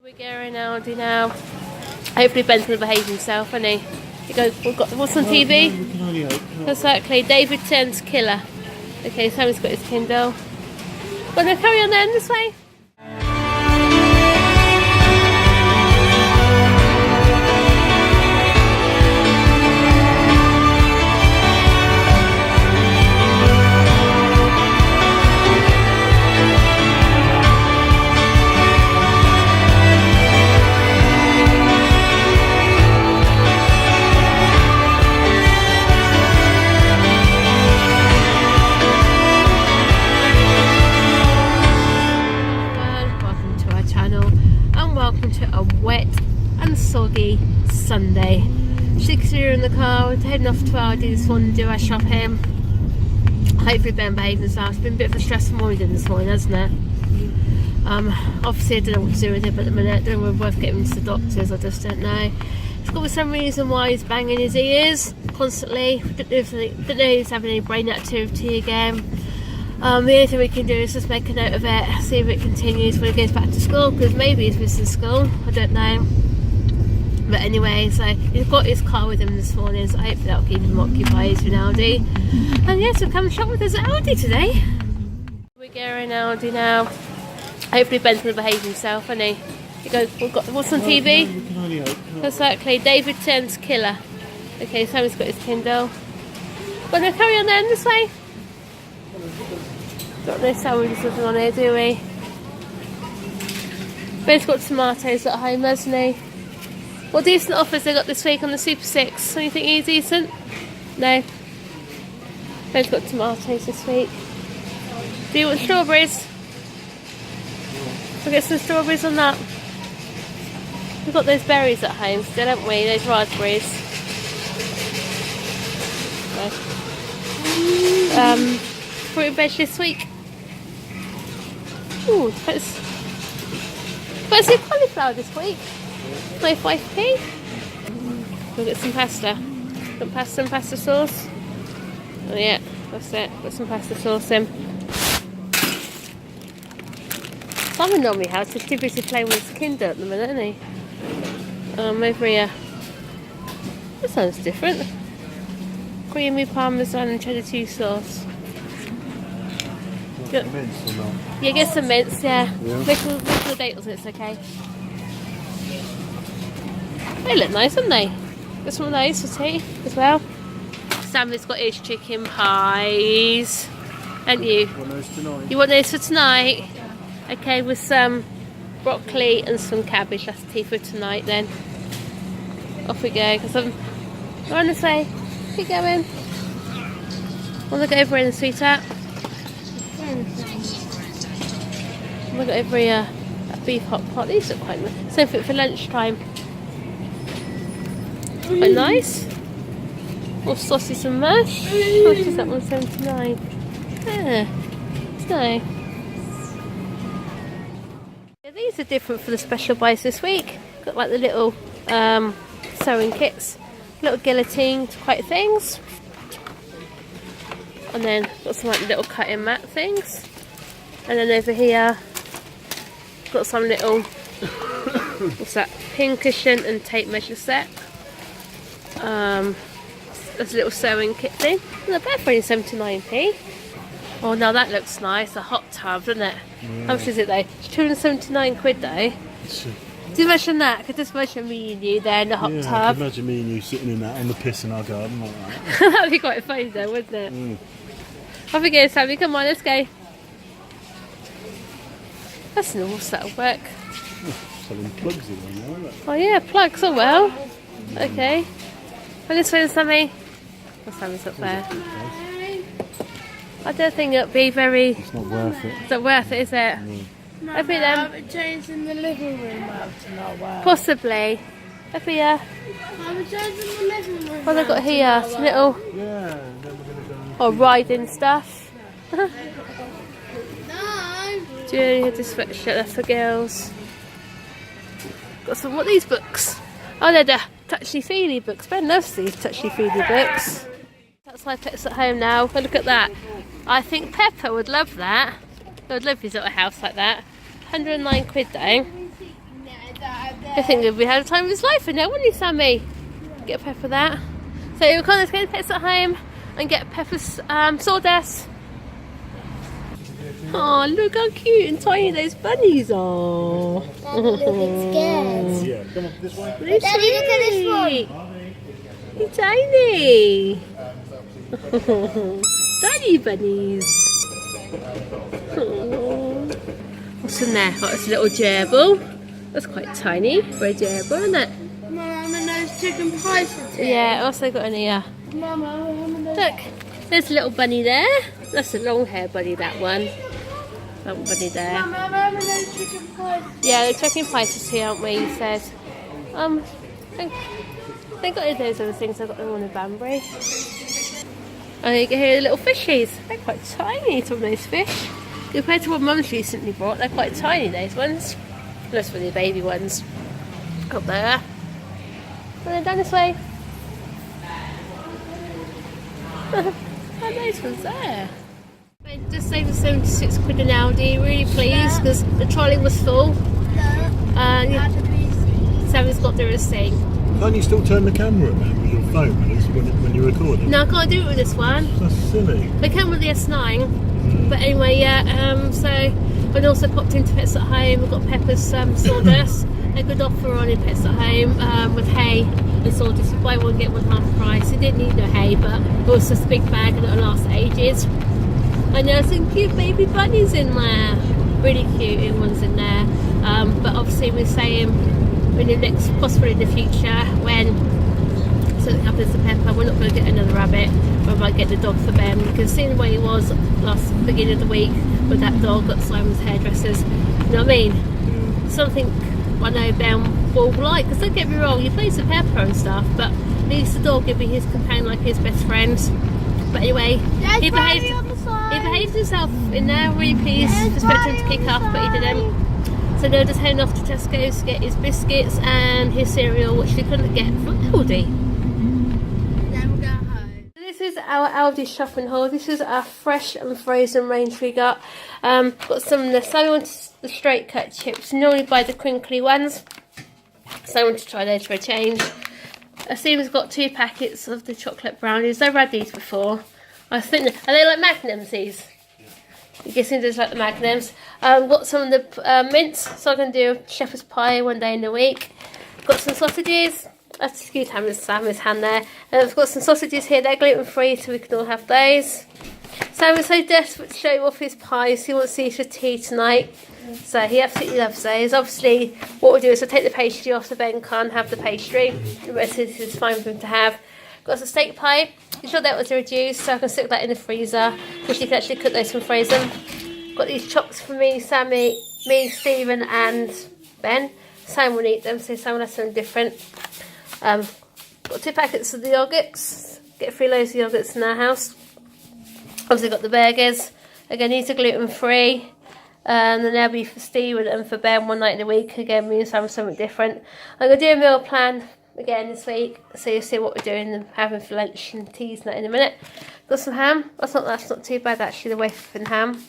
We're going Aldi now. Hopefully Ben's going to behave himself, isn't he? He goes, what's on TV? We can only hope. Exactly, David Tennant's Killer. Okay, Sammy's got his Kindle. Well, no, carry on then, this way. Soggy Sunday. Chicks are in the car, we're heading off to Aldi this morning to do our shopping. Hopefully Ben behaved himself. It's been a bit of a stressful morning this morning, hasn't it? Obviously I don't know what to do with him at the minute. I don't know if we're worth getting him to the doctors, I just don't know. It's got some reason why he's banging his ears constantly. Don't know if he's having any brain activity again. The only thing we can do is just make a note of it, see if it continues when he goes back to school, because maybe he's missing school, I don't know. But anyway, so he's got his car with him this morning, so hopefully that'll keep him occupied in Aldi. And yes, he'll come and shop with us at Aldi today. We're going Aldi now. Hopefully Ben's going to behave himself, isn't he? He goes, what's on TV? We can only hope. Exactly, David Tennant's Killer. Okay, Sammy's got his Kindle. Well, no, carry on then, this way. Got no sandwiches looking on here, do we? Ben's got tomatoes at home, hasn't he? What decent offers they got this week on the Super 6? Anything you decent? No. Ben's got tomatoes this week. Do you want strawberries? We'll get some strawberries on that. We've got those berries at home still, haven't we? Those raspberries. No. Fruit and veg this week. Ooh, fancy cauliflower this week. My 5p. We'll get some pasta. Got pasta and pasta sauce. Oh yeah, that's it. Got some pasta sauce in. Simon normally has. He's too busy playing with his Kindle at the minute, isn't he? Over here. That sounds different. Creamy parmesan and cheddar cheese sauce. Get mince or not? Yeah, get some mince, yeah. Make the date, it's okay. They look nice, don't they? Got some nice for tea as well. Sammy's got his chicken pies. And you? Want those tonight? You want those for tonight? Okay, with some broccoli and some cabbage. That's tea for tonight then. Off we go. Because I'm on this way. Keep going. Want to go over in the sweetheart? Look at over here. That beef hot pot. These look quite nice. Same for lunchtime. Quite nice. More sausage and mash. How much is that one? 79. Yeah, it's nice. Yeah, these are different for the special buys this week. Got like the little sewing kits, little guillotine type things, and then got some like little cutting mat things. And then over here, got some little what's that? Pin cushion and tape measure set. There's a little sewing kit thing. Not bad for only 79p. Oh, now that looks nice. A hot tub, doesn't it? Yeah. How much is it though? It's 279 quid though. Do you imagine that? I could just imagine me and you there in the hot tub. I could imagine me and you sitting in that on the piss in our garden like that. That'd be quite funny though, wouldn't it? Off we go, Sammy. Come on, let's go. That's an awful set of work. Selling plugs in there, isn't it? Oh yeah, plugs, oh well. Okay. Well, this way, Sammy. Oh, Sammy's up there. I don't think it'll be very... It's not worth it. It's not worth it, is it? No, I think have it changed in the living room out to not work. Possibly. Up here. Have it changed in the living room. What they've got here, some little... Yeah, then we're going to go... Oh, riding stuff. No. Julie had this sweatshirt, that's for girls. Got some, what are these books? Oh, they're the touchy-feely books. Ben loves these touchy-feely books. That's my pets at home now. Oh, look at that. I think Pepper would love that. I would love his little house like that. 109 quid though. I think he'll be having the time of his life in there, wouldn't he, Sammy? Get Pepper that. So we're going to go to Pets at Home and get Pepper's sawdust. Oh, look how cute and tiny those bunnies are. Daddy, look, it's scared. Yeah, come on, this way. They're Daddy, look at this They're tiny. Tiny bunnies. Oh. What's in there? Oh, it's a little gerbil. That's quite tiny for a gerbil, isn't it? Mama, those chicken pies for tea. Yeah, also got an ear. Mama, Look, there's a little bunny there. That's a long hair bunny, that one. That one bunny there. Mama, those chicken pies. Yeah, the chicken pies is here, aren't we? He said. They got those other things. I got them on a Banbury. And you can hear the little fishies. They're quite tiny, some of those fish. Compared to what Mum's recently brought, they're quite tiny, those ones. That's for the baby ones. Up there. And then down this way. Oh, those ones there. I just saved us 76 quid in Aldi. Really pleased because the trolley was full. Sammy's got the receipt. Can't you still turn the camera around with your phone when you're recording? No, I can't do it with this one. That's silly. I can with the S9. But anyway, yeah, so I also popped into Pets at Home. We've got Pepper's sawdust. A good offer on in Pets at Home with hay and sawdust. You buy one, get one half price. It didn't need no hay, but it was just a big bag and it'll last ages. And there are some cute baby bunnies in there. Really cute ones in there. But obviously we're saying in the next, possibly in the future, when something happens to Pepper, we're not going to get another rabbit. We might get the dog for Ben. You can see the way he was last beginning of the week with that dog at Simon's hairdressers. You know what I mean? Something I know Ben will like. Because don't get me wrong, he plays with Pepper and stuff, but at least the dog will be his companion, like his best friend. But anyway, he behaved himself in there. Really pleased. Expected him to kick off, but he didn't. So now just heading off to Tesco's to get his biscuits and his cereal, which we couldn't get from Aldi. This is our Aldi shopping haul. This is our fresh and frozen range we got. Got some of the the straight cut chips. Normally buy the crinkly ones, so I want to try those for a change. Stephen's got 2 packets of the chocolate brownies. I've had these before. I think are they like Magnums? These? I'm guessing there's like the Magnums. Got some of the mints, so I can do shepherd's pie one day in the week. Got some sausages. That's excuse Sam's hand there. And I've got some sausages here. They're gluten free, so we can all have those. Sam is so desperate to show off his pies. He wants these for tea tonight. So he absolutely loves those. Obviously, what we'll do is we'll take the pastry off so Ben can't have the pastry. The rest of this is fine for him to have. Got some steak pie. I'm sure that was reduced, so I can stick that in the freezer because you can actually cook those from frozen. Got these chops for me, Sammy, me, Stephen, and Ben. Sam will eat them, so Sam will have something different. Got 2 packets of the yogurts. Get 3 loads of yogurts in our house. Obviously got the burgers. Again, these are gluten free. And then they'll be for Stephen and for Ben one night in the week. Again, me and Sam something different. I'm going to do a meal plan again this week, so you'll see what we're doing and having for lunch and teas in a minute. Got some ham. That's not too bad actually, the wafer and ham.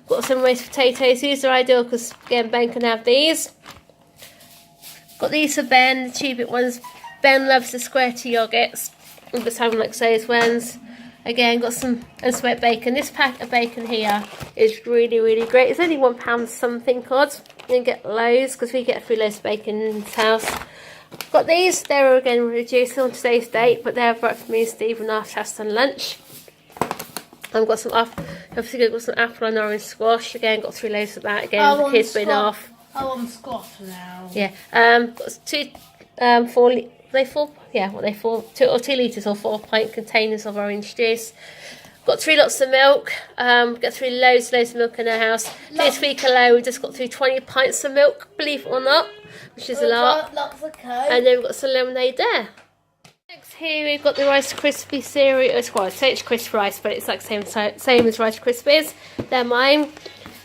Got some roast potatoes. These are ideal because again Ben can have these. Got these for Ben, the 2-bit ones. Ben loves the square-to yogurts, but Sam likes those ones. Again, got some unsmoked bacon. This pack of bacon here is really, really great. It's only £1 something odd. You can get loads because we get 3 loads of bacon in this house. Got these. They're again reduced on today's date, but they're right for me and Stephen after us done lunch. I've got some obviously got some apple and orange squash. Again, got 3 loads of that. Again, the kids been off. I want squash now. Yeah. Got 2 2 litres or 4 pint containers of orange juice. Got 3 lots of milk. Got 3 loads of milk in our house. This week alone we just got through 20 pints of milk, believe it or not, which is a lot. Lots of Coke. And then we've got some lemonade there. Next here we've got the Rice Krispie cereal. Well, I say it's crisp rice, but it's like the same as Rice Krispies. They're mine.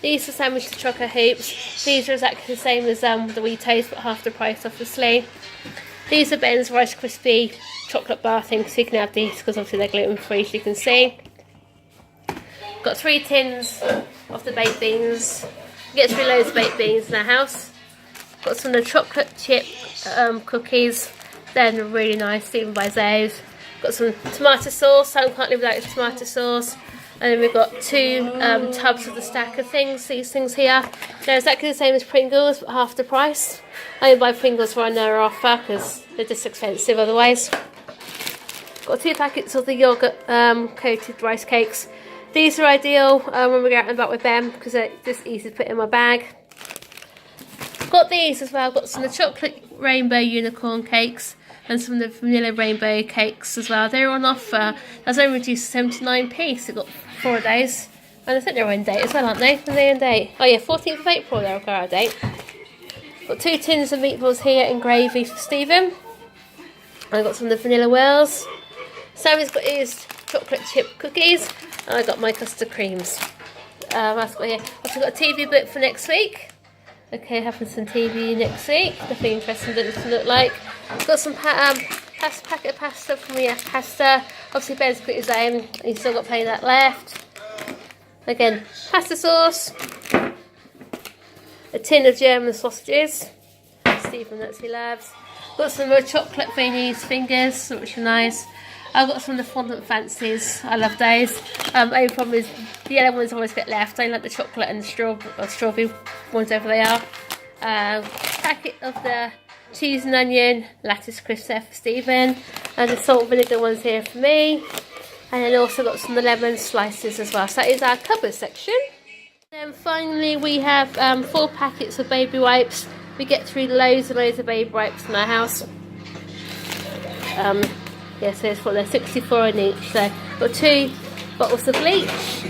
These are sandwich chocolate hoops. These are exactly the same as the Wheatos, but half the price obviously. These are Ben's Rice Krispie chocolate bar things, so you can have these because obviously they're gluten free, as you can see. Got 3 tins of the baked beans. We get 3 loads of baked beans in our house. Got some of the chocolate chip cookies. They're really nice. Stephen buys those. Got some tomato sauce. I can't live without tomato sauce. And then we've got 2 tubs of the stack of things. These things here. They're exactly the same as Pringles, but half the price. I only buy Pringles when they're offer because they're just expensive otherwise. Got 2 packets of the yogurt coated rice cakes. These are ideal when we go out and about with them because they're just easy to put in my bag. Got these as well. Got some of the chocolate rainbow unicorn cakes and some of the vanilla rainbow cakes as well. They're on offer. That's only reduced to 79p. So got 4 of those. And I think they're in date as well, aren't they? Are they in date? Oh yeah, 14th of April they'll go out of date. Got 2 tins of meatballs here in gravy for Stephen. I got some of the vanilla whirls. Sammy's got his chocolate chip cookies. And I got my custard creams. I've also got a TV book for next week. Okay, having some TV next week. Nothing interesting that this will look like. Got some packet of pasta from the pasta. Obviously Ben's got his own. He's still got plenty of that left. Again, pasta sauce. A tin of German sausages. Stephen, that's he loves. Got some more chocolate Viennese fingers, which are nice. I've got some of the fondant fancies. I love those. Only problem is the yellow ones always get left. I like the chocolate and the strawberry ones, whatever they are. Packet of the cheese and onion lattice crisps there for Stephen, and the salt and vinegar ones here for me. And then also got some of the lemon slices as well. So that is our cupboard section. Then finally we have 4 packets of baby wipes. We get through loads and loads of baby wipes in our house. Yeah, so it's 64 in each. So got 2 bottles of bleach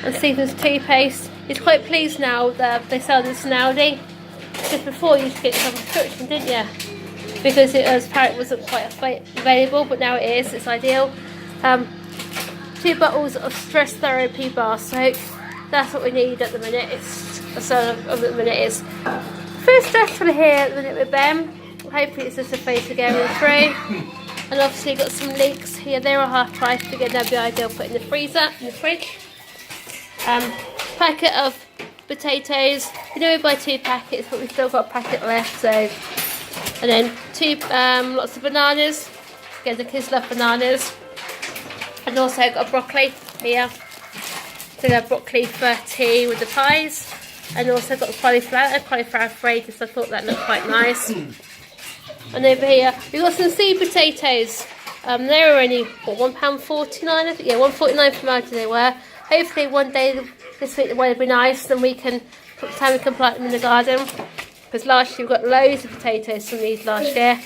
and Stephen's toothpaste. He's quite pleased now that they sell this in Aldi. Just before you used to get some subscription, didn't you? Because apparently wasn't quite available, but now it is. It's ideal. 2 bottles of stress therapy bar soap. That's what we need at the minute. First stressful here at the minute with Ben. Hopefully it's just a phase to going through. And obviously got some leeks here. They're a half price. Again, that'd be ideal put in the freezer, in the fridge. Packet of potatoes. We know we buy 2 packets, but we've still got a packet left. So, and then 2 lots of bananas. Again, the kids love bananas. And also got a broccoli here. So I got broccoli for tea with the pies. And also got cauliflower fried, because I thought that looked quite nice. And over here we've got some seed potatoes. They were only £1.49, I think. Yeah, £1.49 from Aldi they were. Hopefully one day this week the weather will be nice, and we can plant them in the garden. Because last year we got loads of potatoes from these last year.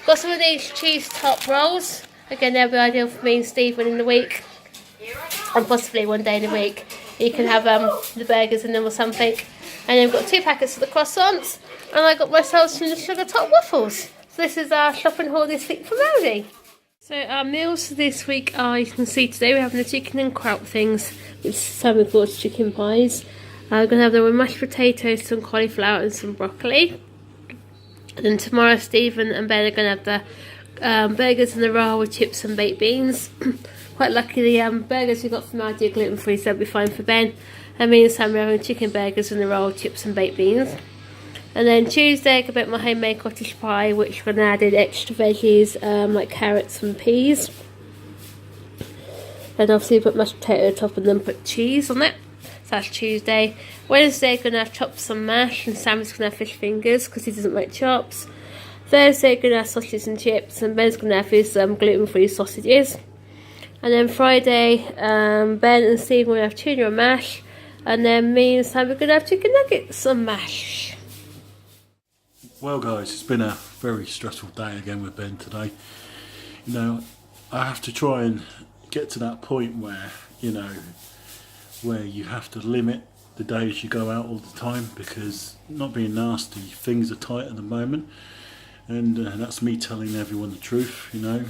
Got some of these cheese top rolls. Again, they'll be ideal for me and Stephen in the week, and possibly one day in the week. You can have the burgers in them or something. And then we've got 2 packets of the croissants. And I got myself some of the sugar top waffles. So this is our shopping haul this week from Aldi. So our meals this week are, you can see today we're having the chicken and kraut things with Sammy Claus chicken pies. We're going to have them with mashed potatoes, some cauliflower and some broccoli. And then tomorrow Stephen and Ben are going to have the burgers and the roll with chips and baked beans. Quite lucky the burgers we got from Aldi are gluten free, so that'll be fine for Ben. And me and Sam are having chicken burgers and the roll, chips and baked beans. And then Tuesday I can make my homemade cottage pie, which we're going to add in extra veggies like carrots and peas. And obviously put mashed potato on top and then put cheese on it. So that's Tuesday. Wednesday I'm going to have chops and mash, and Sam's going to have fish fingers because he doesn't like chops. Thursday I'm going to have sausages and chips, and Ben's going to have his gluten-free sausages. And then Friday Ben and Steve will have tuna and mash. And then me and Sam are going to have chicken nuggets and mash. Well guys, it's been a very stressful day again with Ben today. You know, I have to try and get to that point where, you know, where you have to limit the days you go out all the time, because, not being nasty, things are tight at the moment, and that's me telling everyone the truth. You know,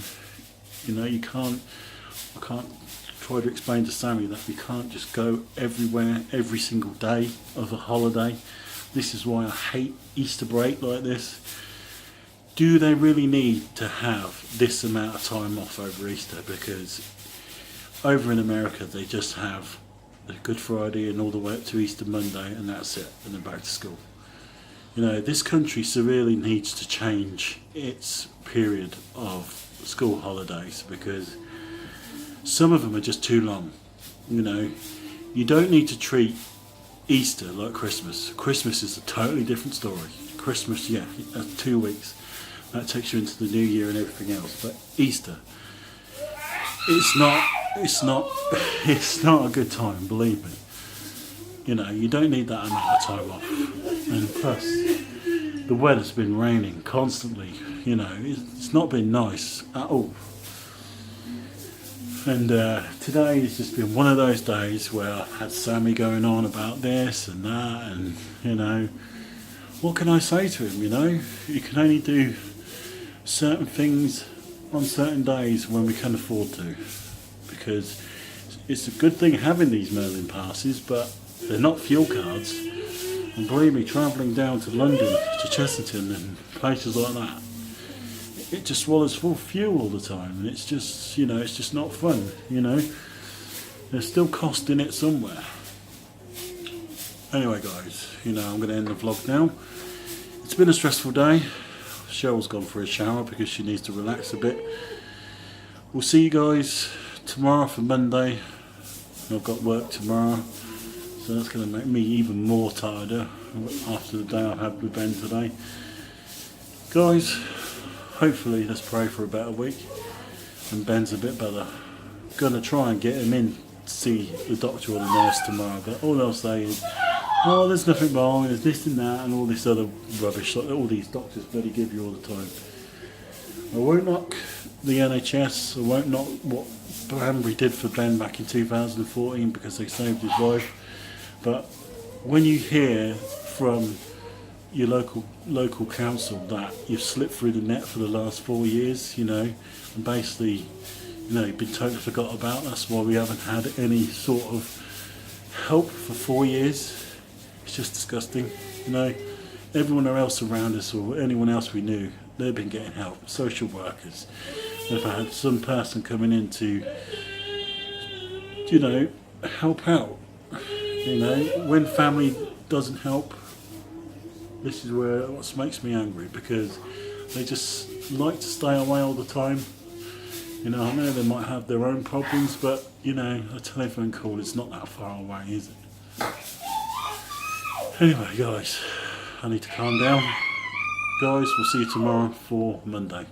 I can't try to explain to Sammy that we can't just go everywhere every single day of a holiday. This is why I hate Easter break like this. Do they really need to have this amount of time off over Easter? Because over in America they just have the Good Friday and all the way up to Easter Monday, and that's it, and then back to school. You know, this country severely needs to change its period of school holidays, because some of them are just too long. You know, you don't need to treat Easter like Christmas. Christmas is a totally different story. Christmas, yeah, 2 weeks. That takes you into the new year and everything else. But Easter, it's not a good time, believe me. You know, you don't need that amount of time off. And plus, the weather's been raining constantly. You know, it's not been nice at all. And today has just been one of those days where I've had Sammy going on about this and that, and you know, what can I say to him? You know, you can only do certain things on certain days when we can afford to, because it's a good thing having these Merlin passes, but they're not fuel cards. And believe me, travelling down to London, to Chesterton and places like that, it just swallows full fuel all the time, and it's just, you know, it's just not fun. You know, there's still cost in it somewhere. Anyway guys, you know, I'm going to end the vlog now. It's been a stressful day. Cheryl's gone for a shower because she needs to relax a bit. We'll see you guys tomorrow for Monday. I've got work tomorrow, so that's going to make me even more tireder after the day I've had with Ben today. Guys, hopefully let's pray for a better week and Ben's a bit better. Gonna try and get him in to see the doctor or the nurse tomorrow, but all they'll say is, oh, there's nothing wrong, there's this and that and all this other rubbish that all these doctors bloody give you all the time. I won't knock the NHS, I won't knock what Banbury did for Ben back in 2014 because they saved his life, but when you hear from your local council that you've slipped through the net for the last 4 years, you know, and basically, you know, you've been totally forgot about, that's why we haven't had any sort of help for 4 years. It's just disgusting, you know. Everyone else around us or anyone else we knew, they've been getting help. Social workers, they've had some person coming in to, you know, help out. You know, when family doesn't help, this is where what makes me angry, because they just like to stay away all the time. You know, I know they might have their own problems, but you know, a telephone call is not that far away, is it? Anyway guys, I need to calm down. Guys, we'll see you tomorrow for Monday.